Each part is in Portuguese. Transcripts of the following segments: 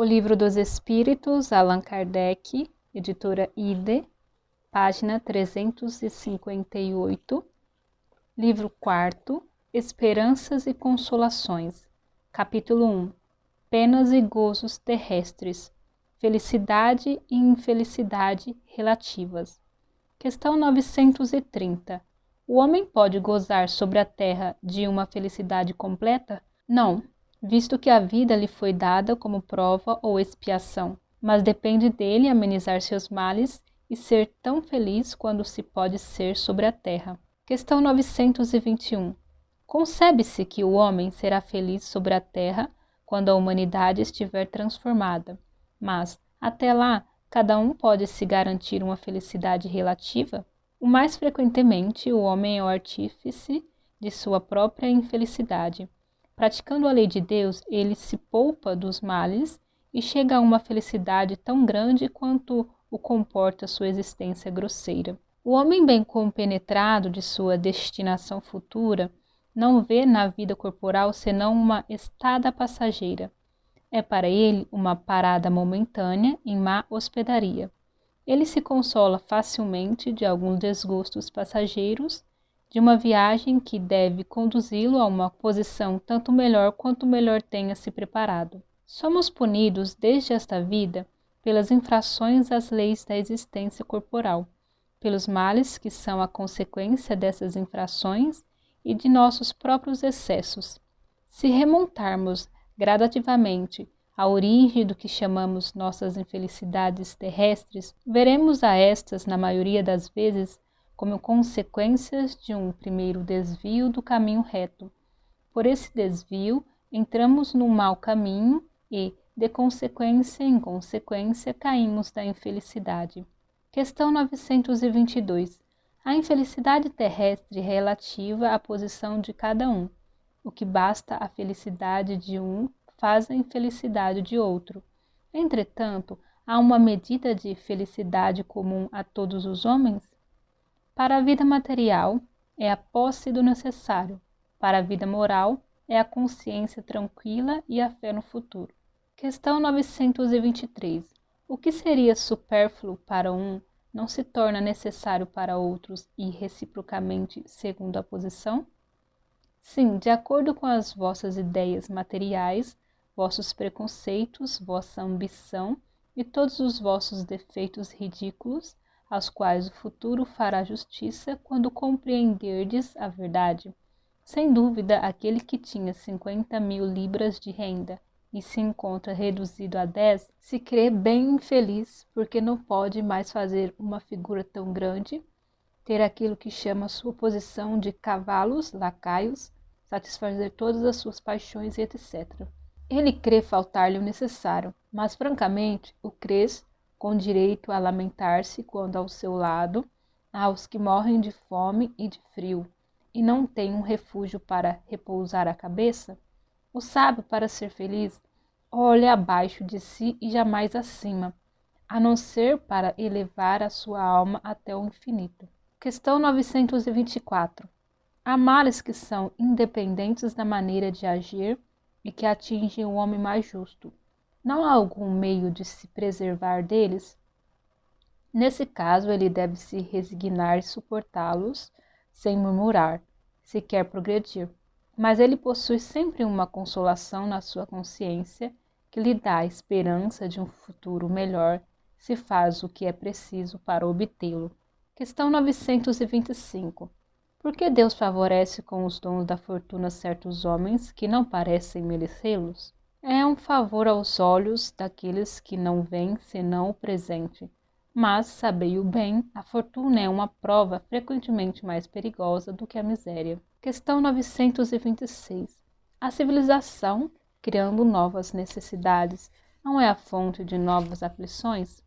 O Livro dos Espíritos, Allan Kardec, editora IDE, página 358. Livro 4, Esperanças e Consolações, capítulo 1, Penas e Gozos Terrestres, Felicidade e Infelicidade Relativas. Questão 930. O homem pode gozar sobre a terra de uma felicidade completa? Não, visto que a vida lhe foi dada como prova ou expiação, mas depende dele amenizar seus males e ser tão feliz quando se pode ser sobre a terra. Questão 921. Concebe-se que o homem será feliz sobre a terra quando a humanidade estiver transformada, mas, até lá, cada um pode se garantir uma felicidade relativa? O mais frequentemente, o homem é o artífice de sua própria infelicidade. Praticando a lei de Deus, ele se poupa dos males e chega a uma felicidade tão grande quanto o comporta sua existência grosseira. O homem bem compenetrado de sua destinação futura não vê na vida corporal senão uma estada passageira. É para ele uma parada momentânea em má hospedaria. Ele se consola facilmente de alguns desgostos passageiros, de uma viagem que deve conduzi-lo a uma posição tanto melhor quanto melhor tenha se preparado. Somos punidos desde esta vida pelas infrações às leis da existência corporal, pelos males que são a consequência dessas infrações e de nossos próprios excessos. Se remontarmos gradativamente a origem do que chamamos nossas infelicidades terrestres, veremos a estas, na maioria das vezes, como consequências de um primeiro desvio do caminho reto. Por esse desvio, entramos num mau caminho e, de consequência em consequência, caímos da infelicidade. Questão 922. A infelicidade terrestre é relativa à posição de cada um. O que basta à felicidade de um faz a infelicidade de outro. Entretanto, há uma medida de felicidade comum a todos os homens? Para a vida material, é a posse do necessário. Para a vida moral, é a consciência tranquila e a fé no futuro. Questão 923. O que seria supérfluo para um não se torna necessário para outros e reciprocamente segundo a posição? Sim, de acordo com as vossas ideias materiais, vossos preconceitos, vossa ambição e todos os vossos defeitos ridículos, aos quais o futuro fará justiça quando compreenderdes a verdade. Sem dúvida, aquele que tinha 50.000 libras de renda e se encontra reduzido a 10, se crê bem infeliz porque não pode mais fazer uma figura tão grande, ter aquilo que chama sua posição de cavalos, lacaios, satisfazer todas as suas paixões e etc. Ele crê faltar-lhe o necessário, mas francamente o crês com direito a lamentar-se quando ao seu lado há os que morrem de fome e de frio e não têm um refúgio para repousar a cabeça? O sábio, para ser feliz, olha abaixo de si e jamais acima, a não ser para elevar a sua alma até o infinito. Questão 924. Há males que são independentes da maneira de agir e que atingem o homem mais justo. Não há algum meio de se preservar deles? Nesse caso, ele deve se resignar e suportá-los sem murmurar, se quer progredir. Mas ele possui sempre uma consolação na sua consciência que lhe dá a esperança de um futuro melhor se faz o que é preciso para obtê-lo. Questão 925. Por que Deus favorece com os dons da fortuna certos homens que não parecem merecê-los? É um favor aos olhos daqueles que não veem senão o presente. Mas, sabei-o bem, a fortuna é uma prova frequentemente mais perigosa do que a miséria. Questão 926. A civilização, criando novas necessidades, não é a fonte de novas aflições?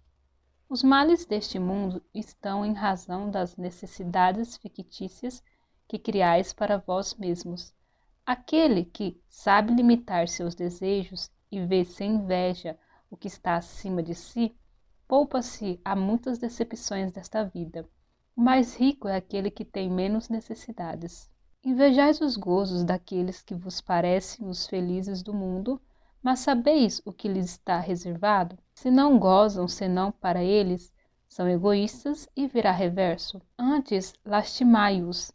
Os males deste mundo estão em razão das necessidades fictícias que criais para vós mesmos. Aquele que sabe limitar seus desejos e vê sem inveja o que está acima de si, poupa-se a muitas decepções desta vida. O mais rico é aquele que tem menos necessidades. Invejais os gozos daqueles que vos parecem os felizes do mundo, Mas sabeis o que lhes está reservado? Se não gozam senão para eles, são egoístas e virá reverso. Antes, lastimai-os.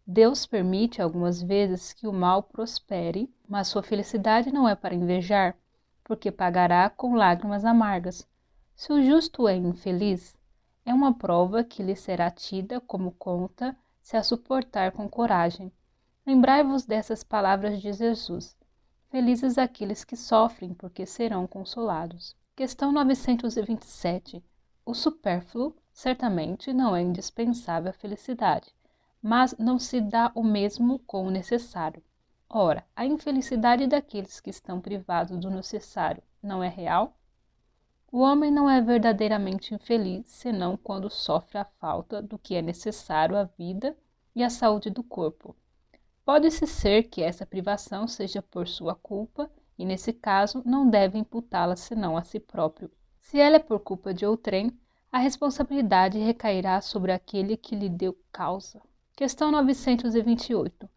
Deus permite algumas vezes que o mal prospere, mas sua felicidade não é para invejar, porque pagará com lágrimas amargas. Se o justo é infeliz, é uma prova que lhe será tida como conta se a suportar com coragem. Lembrai-vos dessas palavras de Jesus. Felizes aqueles que sofrem, porque serão consolados. Questão 927. O supérfluo, certamente, não é indispensável à felicidade, mas não se dá o mesmo com o necessário. Ora, a infelicidade daqueles que estão privados do necessário não é real? O homem não é verdadeiramente infeliz, senão quando sofre a falta do que é necessário à vida e à saúde do corpo. Pode-se ser que essa privação seja por sua culpa, e nesse caso não deve imputá-la senão a si próprio. Se ela é por culpa de outrem, a responsabilidade recairá sobre aquele que lhe deu causa. Questão 928.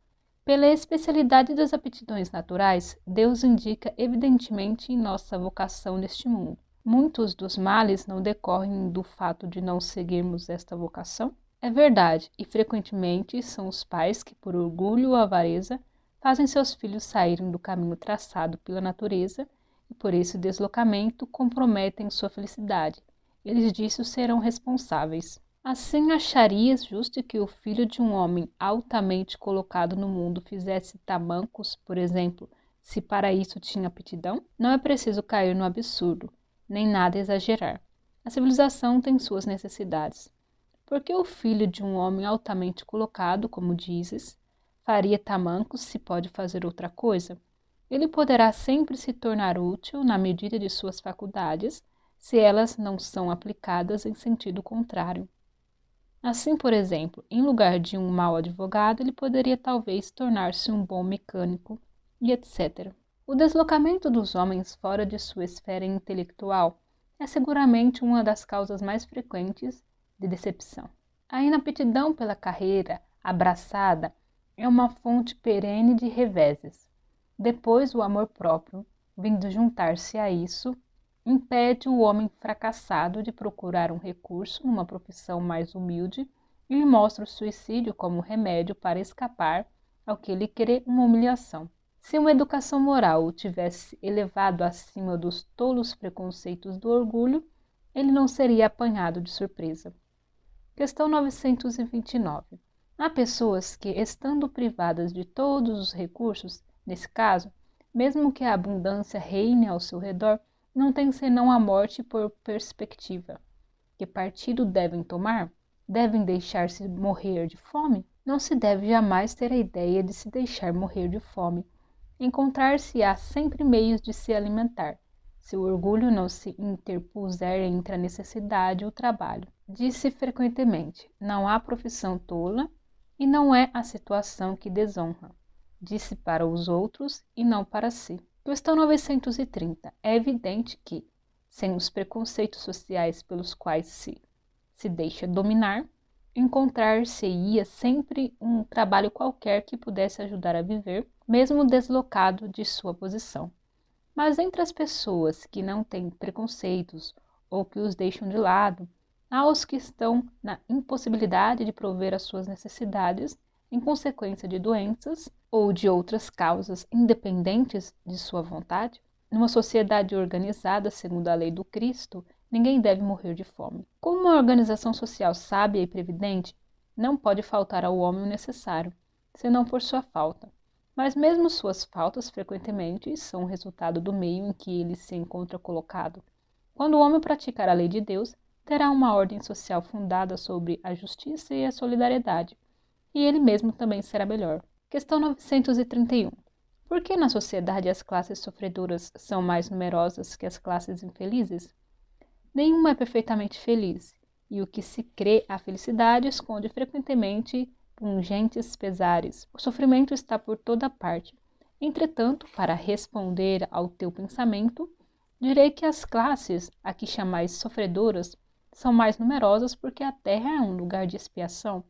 Pela especialidade das aptidões naturais, Deus indica evidentemente em nossa vocação neste mundo. Muitos dos males não decorrem do fato de não seguirmos esta vocação? É verdade, e frequentemente são os pais que, por orgulho ou avareza, fazem seus filhos saírem do caminho traçado pela natureza e, por esse deslocamento, comprometem sua felicidade. Eles disso serão responsáveis. Assim, acharias justo que o filho de um homem altamente colocado no mundo fizesse tamancos, por exemplo, se para isso tinha aptidão? Não é preciso cair no absurdo, nem nada exagerar. A civilização tem suas necessidades. Porque o filho de um homem altamente colocado, como dizes, faria tamancos se pode fazer outra coisa? Ele poderá sempre se tornar útil na medida de suas faculdades, se elas não são aplicadas em sentido contrário. Assim, por exemplo, em lugar de um mau advogado, ele poderia talvez tornar-se um bom mecânico, e etc. O deslocamento dos homens fora de sua esfera intelectual é seguramente uma das causas mais frequentes de decepção. A inaptidão pela carreira abraçada é uma fonte perene de reveses. Depois, o amor próprio, vindo juntar-se a isso, impede o homem fracassado de procurar um recurso numa profissão mais humilde e lhe mostra o suicídio como remédio para escapar ao que ele crê uma humilhação. Se uma educação moral o tivesse elevado acima dos tolos preconceitos do orgulho, ele não seria apanhado de surpresa. Questão 929. Há pessoas que, estando privadas de todos os recursos, nesse caso, mesmo que a abundância reine ao seu redor, não têm senão a morte por perspectiva. Que partido devem tomar? Devem deixar-se morrer de fome? Não se deve jamais ter a ideia de se deixar morrer de fome. Encontrar-se-á sempre meios de se alimentar, se o orgulho não se interpuser entre a necessidade e o trabalho. Disse frequentemente, não há profissão tola e não é a situação que desonra. Disse para os outros e não para si. Questão 930. É evidente que, sem os preconceitos sociais pelos quais se deixa dominar, encontrar-se-ia sempre um trabalho qualquer que pudesse ajudar a viver, mesmo deslocado de sua posição. Mas entre as pessoas que não têm preconceitos ou que os deixam de lado, há os que estão na impossibilidade de prover as suas necessidades em consequência de doenças ou de outras causas independentes de sua vontade. Numa sociedade organizada segundo a lei do Cristo, ninguém deve morrer de fome. Como uma organização social sábia e previdente, não pode faltar ao homem o necessário, senão por sua falta. Mas mesmo suas faltas frequentemente são o resultado do meio em que ele se encontra colocado. Quando o homem praticar a lei de Deus, terá uma ordem social fundada sobre a justiça e a solidariedade, e ele mesmo também será melhor. Questão 931. Por que na sociedade as classes sofredoras são mais numerosas que as classes infelizes? Nenhuma é perfeitamente feliz, e o que se crê a felicidade esconde frequentemente pungentes pesares. O sofrimento está por toda parte. Entretanto, para responder ao teu pensamento, direi que as classes a que chamais sofredoras são mais numerosas porque a terra é um lugar de expiação.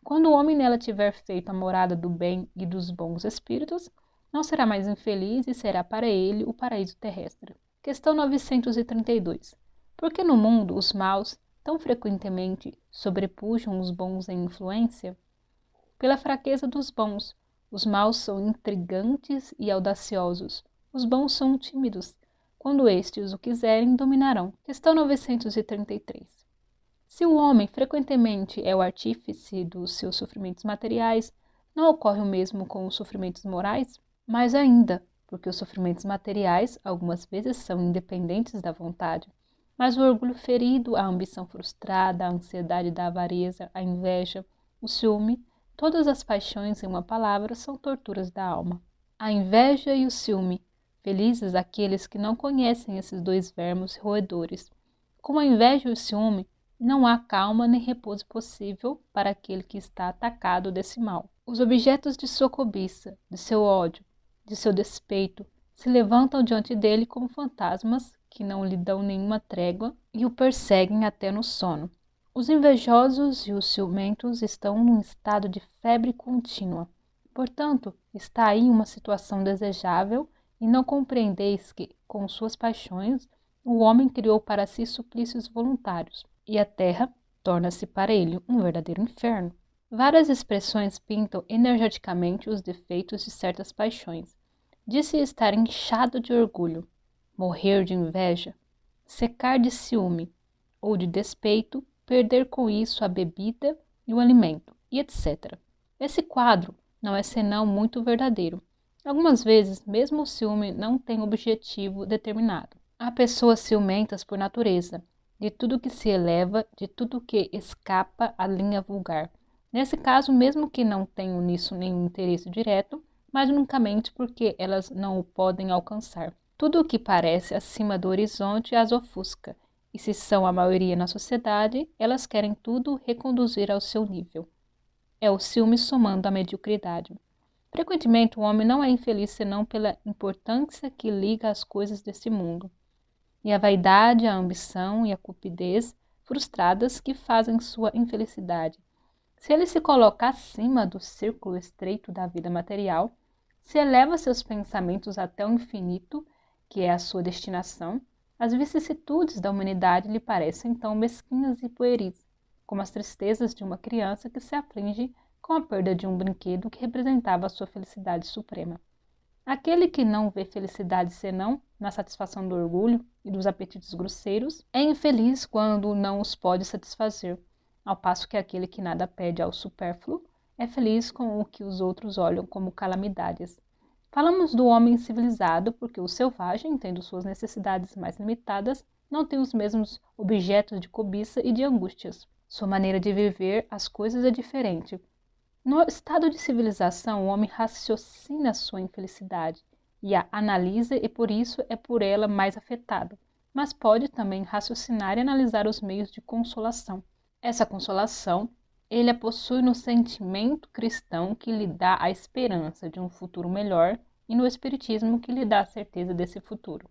Quando o homem nela tiver feito a morada do bem e dos bons espíritos, não será mais infeliz e será para ele o paraíso terrestre. Questão 932. Por que no mundo os maus tão frequentemente sobrepujam os bons em influência? Pela fraqueza dos bons. Os maus são intrigantes e audaciosos. Os bons são tímidos. Quando estes o quiserem, dominarão. Questão 933. Se o homem frequentemente é o artífice dos seus sofrimentos materiais, não ocorre o mesmo com os sofrimentos morais? Mais ainda, porque os sofrimentos materiais algumas vezes são independentes da vontade, mas o orgulho ferido, a ambição frustrada, a ansiedade da avareza, a inveja, o ciúme, todas as paixões, em uma palavra, são torturas da alma. A inveja e o ciúme, felizes aqueles que não conhecem esses dois vermes roedores. Com a inveja e o ciúme, não há calma nem repouso possível para aquele que está atacado desse mal. Os objetos de sua cobiça, de seu ódio, de seu despeito, se levantam diante dele como fantasmas que não lhe dão nenhuma trégua e o perseguem até no sono. Os invejosos e os ciumentos estão num estado de febre contínua. Portanto, está aí uma situação desejável e não compreendeis que, com suas paixões, o homem criou para si suplícios voluntários, e a terra torna-se para ele um verdadeiro inferno. Várias expressões pintam energeticamente os defeitos de certas paixões. Diz-se estar inchado de orgulho, morrer de inveja, secar de ciúme ou de despeito, perder com isso a bebida e o alimento, e etc. Esse quadro não é senão muito verdadeiro. Algumas vezes, mesmo o ciúme não tem objetivo determinado. Há pessoas ciumentas por natureza, de tudo que se eleva, de tudo que escapa à linha vulgar. Nesse caso, mesmo que não tenham nisso nenhum interesse direto, mas unicamente porque elas não o podem alcançar. Tudo o que parece acima do horizonte as ofusca, e se são a maioria na sociedade, elas querem tudo reconduzir ao seu nível. É o ciúme somando a mediocridade. Frequentemente o homem não é infeliz senão pela importância que liga às coisas deste mundo. E a vaidade, a ambição e a cupidez frustradas que fazem sua infelicidade. Se ele se coloca acima do círculo estreito da vida material, se eleva seus pensamentos até o infinito, que é a sua destinação, as vicissitudes da humanidade lhe parecem então mesquinhas e pueris, como as tristezas de uma criança que se aflige com a perda de um brinquedo que representava a sua felicidade suprema. Aquele que não vê felicidade senão na satisfação do orgulho e dos apetites grosseiros é infeliz quando não os pode satisfazer, ao passo que aquele que nada pede ao supérfluo é feliz com o que os outros olham como calamidades. Falamos do homem civilizado porque o selvagem, tendo suas necessidades mais limitadas, não tem os mesmos objetos de cobiça e de angústias. Sua maneira de viver as coisas é diferente. No estado de civilização, o homem raciocina sua infelicidade e a analisa e por isso é por ela mais afetado, mas pode também raciocinar e analisar os meios de consolação. Essa consolação, ele a possui no sentimento cristão que lhe dá a esperança de um futuro melhor e no espiritismo que lhe dá a certeza desse futuro.